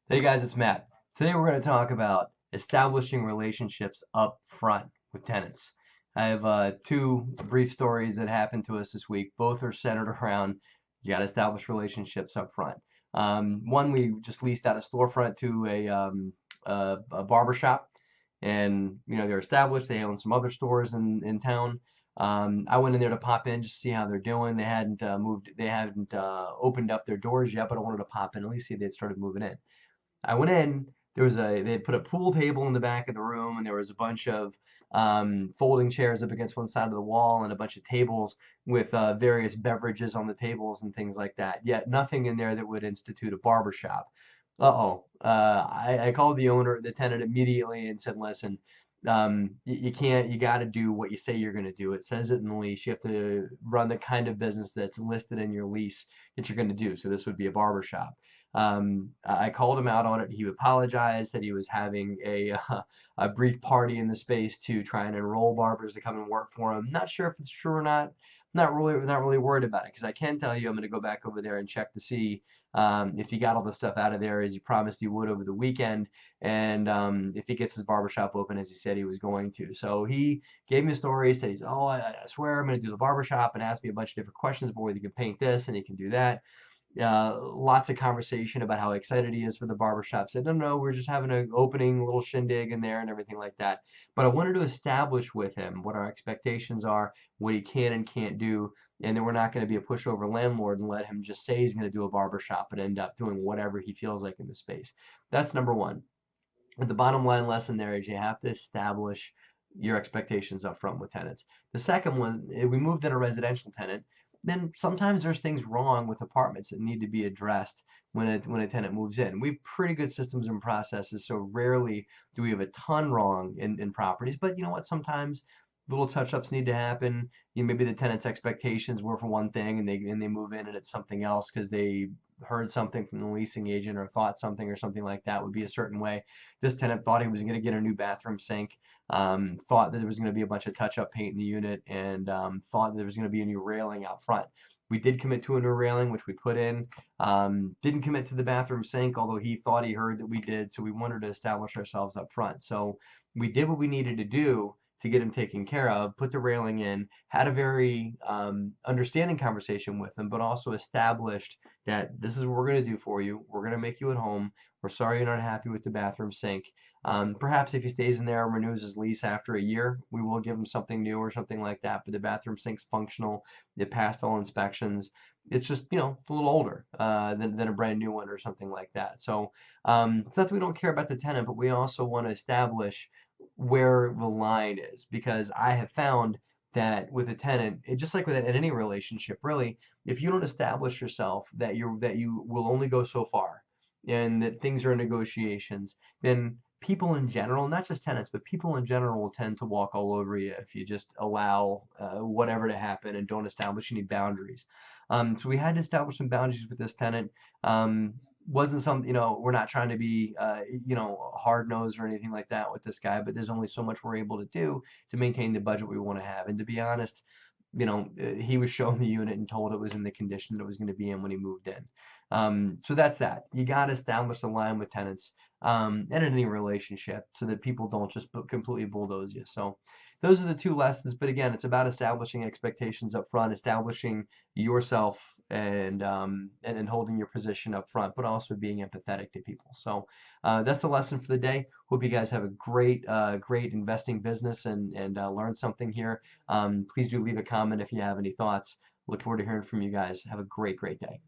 Hey guys, it's Matt. Today we're going to talk about establishing relationships up front with tenants. I have two brief stories that happened to us this week. Both are centered around you got to establish relationships up front. One, we just leased out a storefront to a barber shop, and they're established. They own some other stores in town. I went in there to pop in just to see how they're doing. They hadn't opened up their doors yet, but I wanted to pop in at least see if they'd started moving in. I went in. They had put a pool table in the back of the room, and there was a bunch of folding chairs up against one side of the wall, and a bunch of tables with various beverages on the tables and things like that. Yet nothing in there that would institute a barber shop. Uh-oh. I called the tenant immediately and said, listen, you can't, you got to do what you say you're going to do. It says it in the lease. You have to run the kind of business that's listed in your lease that you're going to do. So this would be a barber shop. I called him out on it. He apologized, said he was having a brief party in the space to try and enroll barbers to come and work for him. Not sure if it's true or not. Not really worried about it because I can tell you I'm going to go back over there and check to see if he got all the stuff out of there as he promised he would over the weekend, and if he gets his barbershop open as he said he was going to. So he gave me a story. He said I swear I'm going to do the barbershop, and asked me a bunch of different questions about whether he can paint this and he can do that. Lots of conversation about how excited he is for the barbershop. Said, no, we're just having an opening little shindig in there and everything like that. But I wanted to establish with him what our expectations are, what he can and can't do, and that we're not going to be a pushover landlord and let him just say he's going to do a barbershop and end up doing whatever he feels like in the space. That's number one. But the bottom line lesson there is you have to establish your expectations up front with tenants. The second one, we moved in a residential tenant, then sometimes there's things wrong with apartments that need to be addressed when a tenant moves in. We have pretty good systems and processes, so rarely do we have a ton wrong in properties. But you know what? Sometimes little touch-ups need to happen. Maybe the tenant's expectations were for one thing, and they move in and it's something else because they heard something from the leasing agent or thought something or something like that would be a certain way. This tenant thought he was going to get a new bathroom sink, thought that there was going to be a bunch of touch-up paint in the unit, and thought that there was going to be a new railing out front. We did commit to a new railing, which we put in. Didn't commit to the bathroom sink, although he thought he heard that we did. So we wanted to establish ourselves up front. So we did what we needed to do to get him taken care of, put the railing in, had a very understanding conversation with him, but also established that this is what we're going to do for you. We're going to make you at home. We're sorry you're not happy with the bathroom sink. Perhaps if he stays in there and renews his lease after a year, we will give him something new or something like that. But the bathroom sink's functional. It passed all inspections. It's just, it's a little older than a brand new one or something like that. So it's not that we don't care about the tenant, but we also want to establish where the line is because I have found that with a tenant, just like with any relationship, really, if you don't establish yourself that you will only go so far and that things are in negotiations, then people in general, not just tenants, but people in general will tend to walk all over you if you just allow whatever to happen and don't establish any boundaries. So we had to establish some boundaries with this tenant. Wasn't some, we're not trying to be, hard nosed or anything like that with this guy, but there's only so much we're able to do to maintain the budget we want to have. And to be honest, he was shown the unit and told it was in the condition that it was going to be in when he moved in. So that's that. You got to establish a line with tenants and in any relationship so that people don't just completely bulldoze you. So those are the two lessons. But again, it's about establishing expectations up front, establishing yourself and holding your position up front, but also being empathetic to people. So that's the lesson for the day. Hope you guys have a great investing business and learn something here. Please do leave a comment if you have any thoughts. Look forward to hearing from you guys. Have a great day.